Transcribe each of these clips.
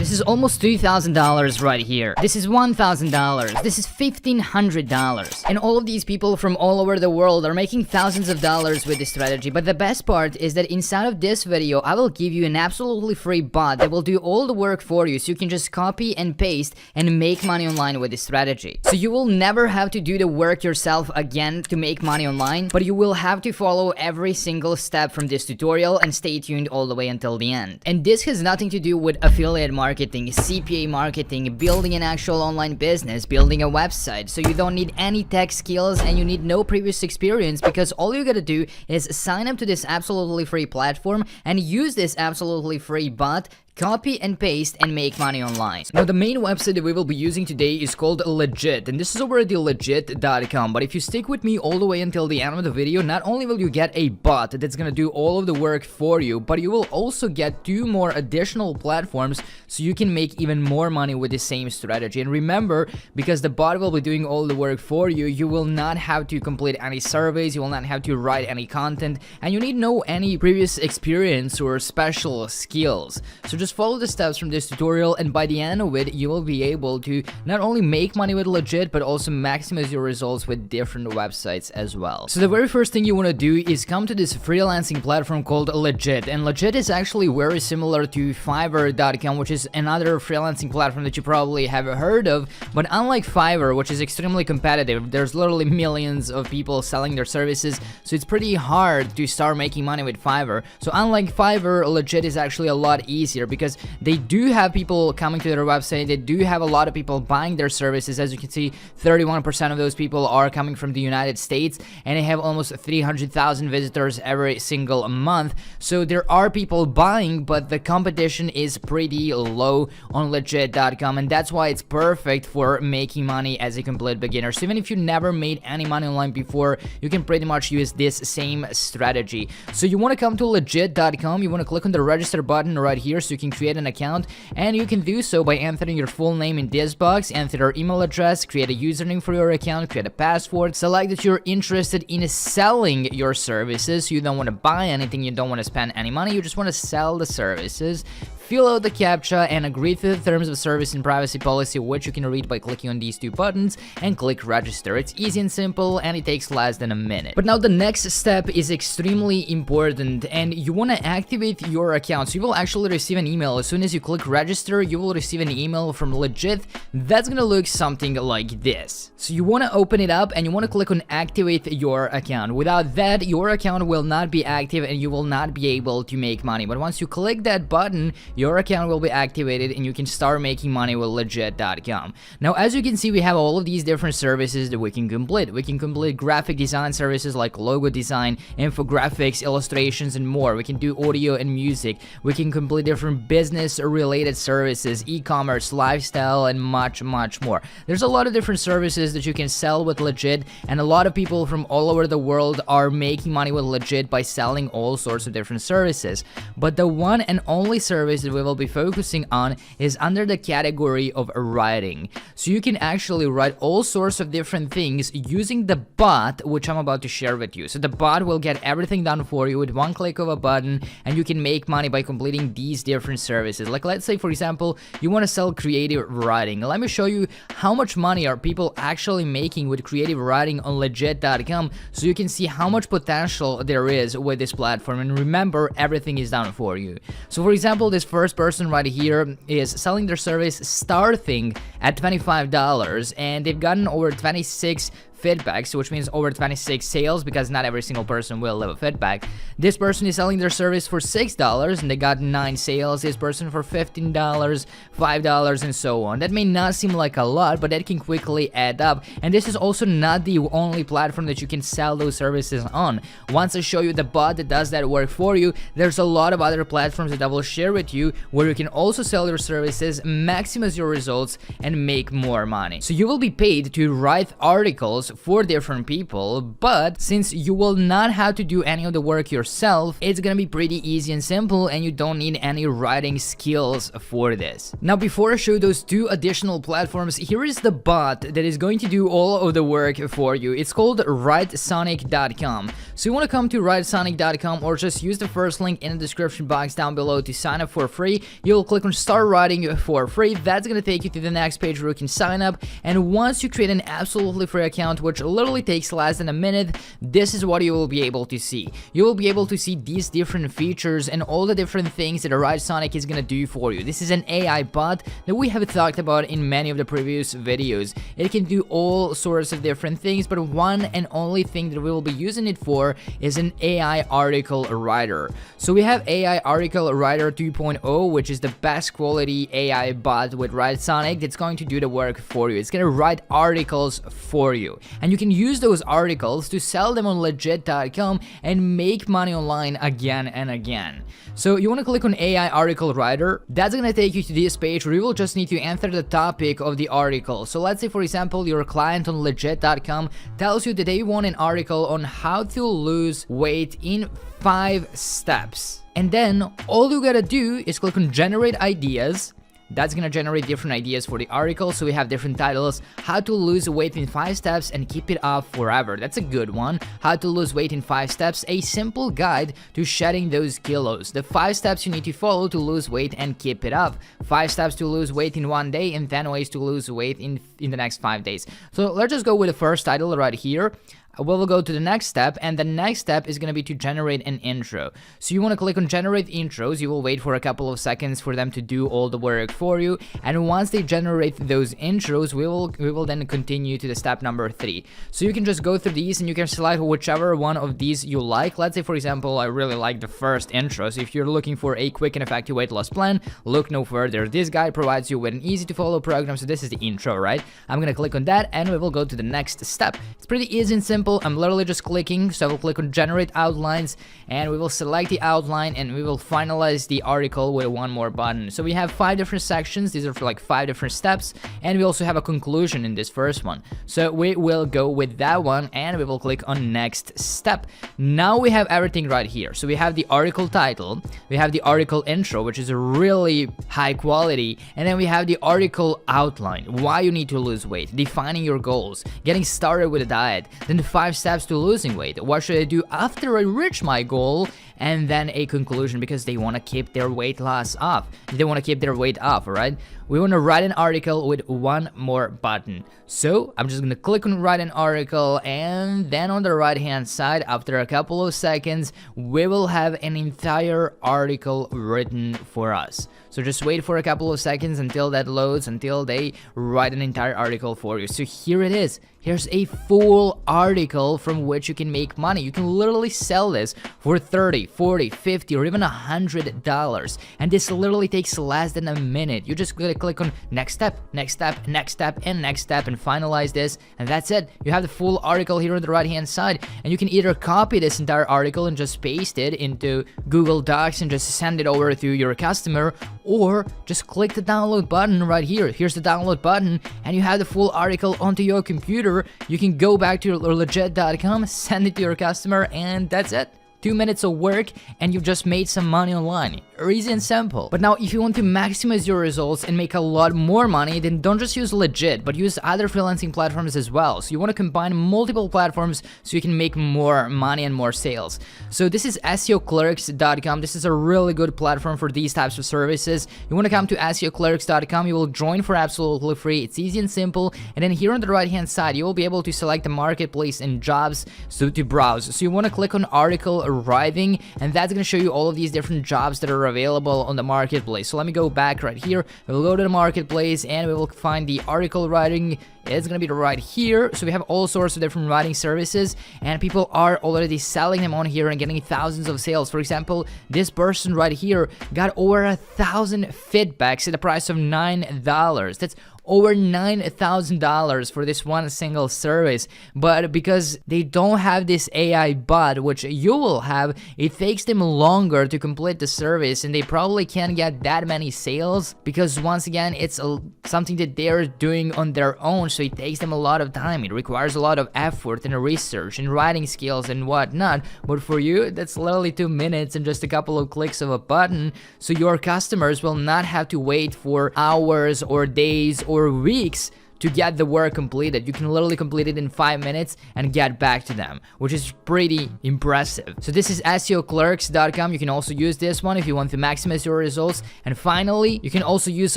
This is almost $2,000 right here. This is $1,000. This is $1,500. And all of these people from all over the world are making thousands of dollars with this strategy. But the best part is that inside of this video, I will give you an absolutely free bot that will do all the work for you, so you can just copy and paste and make money online with this strategy. So you will never have to do the work yourself again to make money online, but you will have to follow every single step from this tutorial and stay tuned all the way until the end. And this has nothing to do with affiliate marketing, CPA marketing, building an actual online business, building a website. So you don't need any tech skills and you need no previous experience, because all you gotta do is sign up to this absolutely free platform and use this absolutely free bot, copy and paste, and make money online. Now, the main website that we will be using today is called Legit, and this is over at the legit.com. But if you stick with me all the way until the end of the video, not only will you get a bot that's gonna do all of the work for you, but you will also get 2 more additional platforms so you can make even more money with the same strategy. And remember, because the bot will be doing all the work for you, you will not have to complete any surveys, you will not have to write any content, and you need no any previous experience or special skills. So just follow the steps from this tutorial, and by the end of it, you will be able to not only make money with Legit, but also maximize your results with different websites as well. So the very first thing you want to do is come to this freelancing platform called Legit, and Legit is actually very similar to Fiverr.com, which is another freelancing platform that you probably have heard of. But unlike Fiverr, which is extremely competitive, there's literally millions of people selling their services, so it's pretty hard to start making money with Fiverr. So unlike Fiverr, Legit is actually a lot easier, because they do have people coming to their website, they do have a lot of people buying their services. As you can see, 31% of those people are coming from the United States, and they have almost 300,000 visitors every single month. So there are people buying, but the competition is pretty low on legit.com, and that's why it's perfect for making money as a complete beginner. So even if you never made any money online before, you can pretty much use this same strategy. So you want to come to legit.com, you want to click on the register button right here so you can create an account, and you can do so by entering your full name in this box, enter your email address, create a username for your account, create a password, select that you're interested in selling your services. You don't want to buy anything, you don't want to spend any money, you just want to sell the services. Fill out the CAPTCHA and agree to the terms of service and privacy policy, which you can read by clicking on these 2 buttons, and click register. It's easy and simple, and it takes less than a minute. But now the next step is extremely important, and you want to activate your account. So you will actually receive an email. As soon as you click register, you will receive an email from Legit that's gonna look something like this. So you want to open it up and you want to click on activate your account. Without that, your account will not be active and you will not be able to make money. But once you click that button, your account will be activated and you can start making money with legit.com. Now, as you can see, we have all of these different services that we can complete. We can complete graphic design services like logo design, infographics, illustrations, and more. We can do audio and music. We can complete different business related services, e-commerce, lifestyle, and much more. There's a lot of different services that you can sell with Legit, and a lot of people from all over the world are making money with Legit by selling all sorts of different services. But the one and only service that we will be focusing on is under the category of writing. So you can actually write all sorts of different things using the bot, which I'm about to share with you. So the bot will get everything done for you with one click of a button, and you can make money by completing these different services. Like, let's say, for example, you want to sell creative writing. Let me show you how much money are people actually making with creative writing on legit.com, so you can see how much potential there is with this platform. And remember, everything is done for you. So for example, this first person right here is selling their service starting at $25, and they've gotten over 26 feedbacks, which means over 26 sales, because not every single person will leave a feedback. This person is selling their service for $6 and they got 9 sales. This person for $15, $5, and so on. That may not seem like a lot, but that can quickly add up. And this is also not the only platform that you can sell those services on. Once I show you the bot that does that work for you, there's a lot of other platforms that I will share with you where you can also sell your services, maximize your results, and make more money. So you will be paid to write articles for different people, but since you will not have to do any of the work yourself, it's gonna be pretty easy and simple, and you don't need any writing skills for this. Now, before I show those two additional platforms, here is the bot that is going to do all of the work for you. It's called writesonic.com. So you want to come to writesonic.com, or just use the first link in the description box down below to sign up for free. You'll click on start writing for free. That's going to take you to the next page where you can sign up, and once you create an absolutely free account, which literally takes less than a minute, this is what you will be able to see. You will be able to see these different features and all the different things that Writesonic is going to do for you. This is an AI bot that we have talked about in many of the previous videos. It can do all sorts of different things, but one and only thing that we will be using it for is an AI article writer. So we have AI article writer 2.0, which is the best quality AI bot with Writesonic that's going to do the work for you. It's going to write articles for you, and you can use those articles to sell them on legit.com and make money online again and again. So you want to click on AI article writer. That's going to take you to this page where you will just need to enter the topic of the article. So let's say, for example, your client on legit.com tells you that they want an article on how to lose weight in 5 steps. And then all you gotta do is click on generate ideas. That's gonna generate different ideas for the article. So we have different titles: how to lose weight in 5 steps and keep it off forever. That's a good one. How to lose weight in 5 steps, a simple guide to shedding those kilos. The 5 steps you need to follow to lose weight and keep it up. 5 steps to lose weight in 1 day, and 10 ways to lose weight in the next 5 days. So let's just go with the first title right here. We'll go to the next step, and the next step is going to be to generate an intro. So you want to click on generate intros. You will wait for a couple of seconds for them to do all the work for you, and once they generate those intros, we will then continue to the step number 3. So you can just go through these and you can select whichever one of these you like. Let's say, for example, I really like the first intro. So if you're looking for a quick and effective weight loss plan, look no further. This guide provides you with an easy to follow program. So this is the intro, right? I'm going to click on that, and we will go to the next step. It's pretty easy and simple. I'm literally just clicking, so I will click on generate outlines, and we will select the outline, and we will finalize the article with one more button. So we have 5 different sections. These are for like 5 different steps, and we also have a conclusion in this first one. So we will go with that one, and we will click on next step. Now we have everything right here. So we have the article title, we have the article intro, which is really high quality, and then we have the article outline, why you need to lose weight, defining your goals, getting started with a diet, then the 5 steps to losing weight, what should I do after I reach my goal, and then a conclusion, because they want to keep their weight loss off. They want to keep their weight off, alright? We want to write an article with one more button. So I'm just going to click on write an article, and then on the right hand side, after a couple of seconds, we will have an entire article written for us. So just wait for a couple of seconds until that loads, until they write an entire article for you. So here it is. Here's a full article from which you can make money. You can literally sell this for $30, $40, $50, or even $100. And this literally takes less than a minute. You just gotta click on next step, next step, next step, and next step, and finalize this. And that's it. You have the full article here on the right hand side. And you can either copy this entire article and just paste it into Google Docs and just send it over to your customer, or just click the download button right here. Here's the download button, and you have the full article onto your computer. You can go back to legit.com, send it to your customer, and that's it. 2 minutes of work, and you've just made some money online. Easy and simple. But now, if you want to maximize your results and make a lot more money, then don't just use Legit, but use other freelancing platforms as well. So you want to combine multiple platforms so you can make more money and more sales. So this is SEOclerks.com. This is a really good platform for these types of services. You want to come to SEOclerks.com. You will join for absolutely free. It's easy and simple. And then here on the right hand side, you will be able to select the marketplace and jobs to browse. So you want to click on article arriving, and that's going to show you all of these different jobs that are available on the marketplace. So let me go back right here. We'll go to the marketplace, and we will find the article writing. It's gonna be right here. So we have all sorts of different writing services, and people are already selling them on here and getting thousands of sales. For example, this person right here got over 1,000 feedbacks at the price of $9. That's over $9,000 for this one single service. But because they don't have this AI bot, which you will have, it takes them longer to complete the service, and they probably can't get that many sales because once again it's something that they're doing on their own. so it takes them a lot of time. It requires a lot of effort and research and writing skills and whatnot. But for you, that's literally 2 minutes and just a couple of clicks of a button, so your customers will not have to wait for hours or days or weeks to get the work completed. You can literally complete it in 5 minutes and get back to them, which is pretty impressive. So this is SEOclerks.com. You can also use this one if you want to maximize your results. And finally, you can also use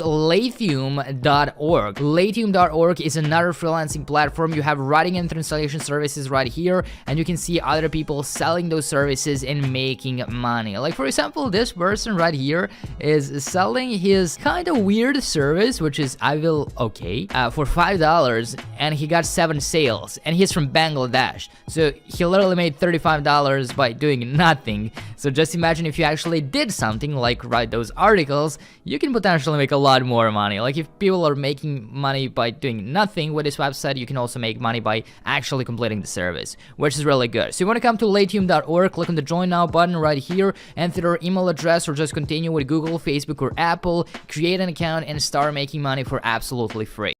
Lathium.org. Lathium.org is another freelancing platform. You have writing and translation services right here, and you can see other people selling those services and making money. Like, for example, this person right here is selling his kind of weird service, which is I Will Okay, for $5, and he got 7 sales, and he's from Bangladesh, so he literally made $35 by doing nothing. So just imagine if you actually did something like write those articles, you can potentially make a lot more money. Like, if people are making money by doing nothing with this website, you can also make money by actually completing the service, which is really good. So you want to come to Lathium.org, click on the join now button right here, enter your email address, or just continue with Google, Facebook, or Apple, create an account, and start making money for absolutely free.